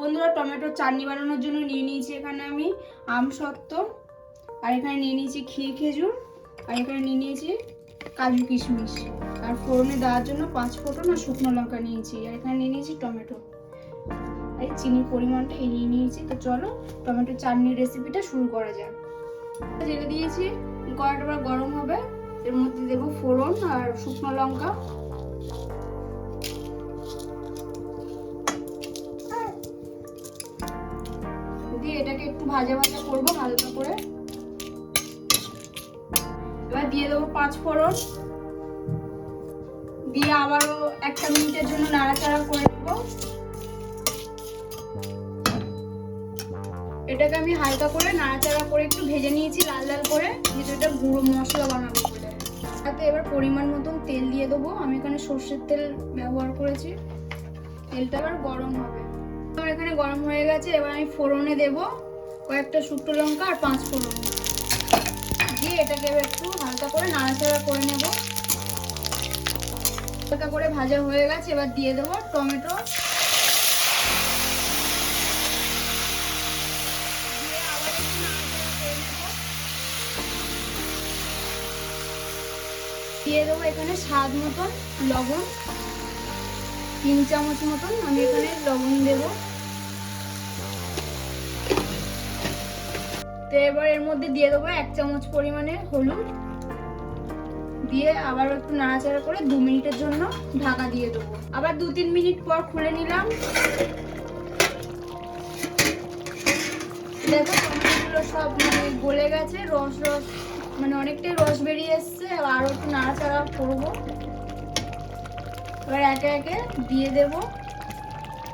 বন্ধুরা, টমেটোর চাটনি বানানোর জন্য নিয়ে নিয়েছি এখানে আমি আমসত্ত্ব, আর এখানে নিয়ে নিয়েছি ক্ষীর খেজুর, আর এখানে নিয়ে নিয়েছি কাজু কিশমিশ, আর ফোড়নে দেওয়ার জন্য 5 ফোঁড়ন আর শুকনো লঙ্কা নিয়েছি, আর এখানে নিয়ে নিয়েছি টমেটো, আর চিনির পরিমাণটা নিয়ে নিয়েছি। তো চলো টমেটো চাটনির রেসিপিটা শুরু করা যাক। জেলে দিয়েছি, কড়াইটা গরম হবে, এর মধ্যে দেবো ফোড়ন আর শুকনো লঙ্কা, দিয়ে এটাকে একটু ভাজা ভাজা করবো হালকা করে। এবার দিয়ে দেবো 5 ফোড়ন, দিয়ে আবারও 1 মিনিটের জন্য নাড়াচাড়া করে দেব। এটাকে আমি হালকা করে নাড়াচাড়া করে একটু ভেজে নিয়েছি লাল লাল করে, যেহেতু এটা গুঁড়ো মশলা বানাবো বলে। তাতে এবার পরিমাণ মতন তেল দিয়ে দেবো, আমি এখানে সর্ষের তেল ব্যবহার করেছি। তেলটা এবার গরম হবে, আমার এখানে গরম হয়ে গেছে। এবার আমি ফোড়নে দেব কয়েকটা শুকনো লঙ্কা আর 5 ফোড়ন দিয়ে এটাকে এবার একটু হালকা করে নাড়াচাড়া করে নেব। হালকা করে ভাজা হয়ে গেছে, এবার দিয়ে দেবো টমেটো, দিয়ে দেবো এখানে স্বাদ মতন লবণ, 3 চামচ মতন আমি এখানে লবণ দেবো। তো এবার এর মধ্যে দিয়ে দেবো 1 চামচ পরিমাণে হলুদ, দিয়ে আবার একটু নাড়াচাড়া করে 2 মিনিটের জন্য ঢাকা দিয়ে দেবো। আবার 2-3 মিনিট পর খুলে নিলাম। দেখো টমেটোগুলো সব গলে গেছে, রস অনেকটাই রস বেরিয়ে এসছে। আরও একটু নাড়াচাড়া করবো। এবার একে একে দিয়ে দেব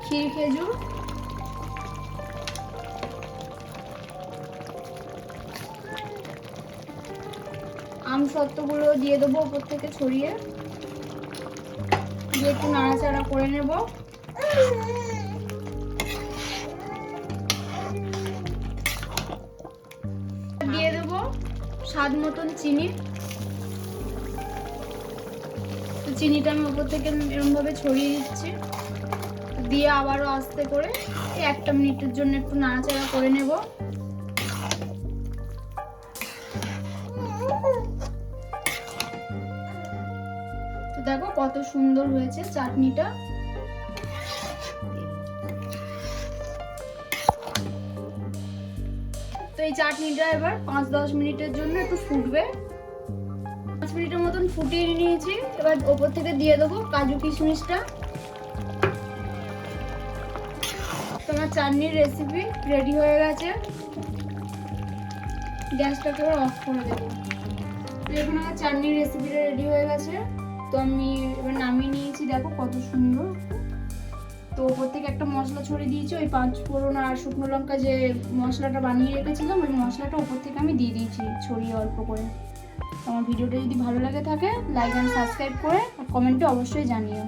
ক্ষীর খেজুর, আমসত্ত্বগুলো দিয়ে দেবো উপর থেকে ছড়িয়ে, দিয়ে একটু নাড়াচাড়া করে নেব। দিয়ে দেবো স্বাদ মতন চিনি, তো চিনিটা আমি উপর থেকে এরকম ভাবে ছড়িয়ে দিচ্ছি, দিয়ে আবারও আস্তে করে 1 মিনিটের জন্য একটু নাড়াচাড়া করে নেব। তো দেখো কত সুন্দর হয়েছে চাটনিটা। তো এই চাটনিটা এবার 5-10 মিনিটের জন্য একটু ফুটবে। 5 মিনিটের মতন ফুটিয়ে নিয়েছি। এবার ওপর থেকে দিয়ে দেবো কাজু কিশমিশটা। তোমার চাটনির রেসিপি রেডি হয়ে গেছে। গ্যাসটাকে এবার অফ করে দেবো। তো এখন আমার চাটনির রেসিপিটা রেডি হয়ে গেছে। তো আমি এবার নামিয়ে নিয়েছি, দেখো কত সুন্দর। তো ওপর থেকে একটা মশলা ছড়িয়ে দিয়েছি, ওই 5 ফোড়ন আর শুকনো লঙ্কা যে মশলাটা বানিয়ে রেখেছিলাম, ওই মশলাটা ওপর থেকে আমি দিয়ে দিয়েছি ছড়িয়ে অল্প করে। আমার ভিডিওটা যদি ভালো লাগে থাকে লাইক অ্যান্ড সাবস্ক্রাইব করে আর কমেন্টে অবশ্যই জানিও।